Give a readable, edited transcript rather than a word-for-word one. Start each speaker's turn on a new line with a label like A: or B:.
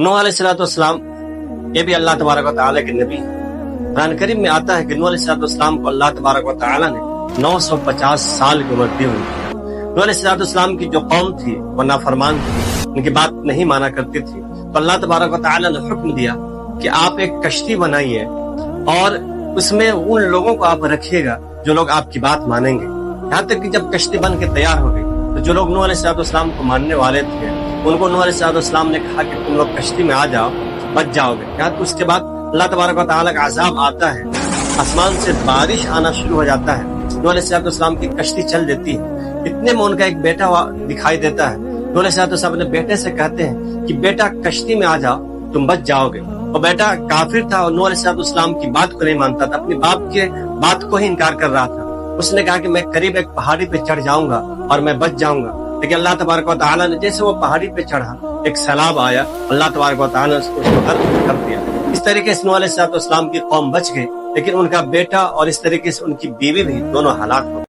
A: नूह अलैहिस्सलाम ये भी अल्लाह तबारक व तआला के नबी हैं। कुरान करीम में आता है कि नूह अलैहिस्सलाम को अल्लाह तबारक व तआला ने 950 साल की उम्र दी हुई थी। नूह अलैहिस्सलाम की जो कौम थी वो नाफरमान थी, उनकी बात नहीं माना करती थी। तो अल्लाह तबारक व तआला ने हुक्म दिया कि आप एक कश्ती बनाइए और उसमें उन लोगों को आप रखिएगा जो लोग आपकी बात मानेंगे। यहाँ तक कि जब कश्ती बन के तैयार हो गई तो जो लोग नूह अलैहिस्सलाम को मानने वाले थे उनको नूह अलैहिस्सलाम ने कहा कि तुम लोग कश्ती में आ जाओ, बच जाओगे। यहाँ तो उसके बाद अल्लाह तबारक व तआला का अज़ाब आता है, आसमान से बारिश आना शुरू हो जाता है। नूह अलैहिस्सलाम की कश्ती चल देती है। इतने में उनका एक बेटा दिखाई देता है। नूह अलैहिस्सलाम अपने बेटे से कहते हैं कि बेटा कश्ती में आ जाओ, तुम बच जाओगे। और बेटा काफिर था और नूह अलैहिस्सलाम की बात को नहीं मानता था, अपनी बाप के बात को ही इनकार कर रहा था। उसने कहा कि मैं करीब एक पहाड़ी पे चढ़ जाऊंगा और मैं बच जाऊंगा। लेकिन अल्लाह तबारक व तआला ने जैसे वो पहाड़ी पे चढ़ा, एक सैलाब आया, अल्लाह तबारक व तआला ने उसको गर्क कर दिया। इस तरीके से नूह अलैहिस्सलाम की कौम बच गई, लेकिन उनका बेटा और इस तरीके से उनकी बीवी भी दोनों हलाक हो गए।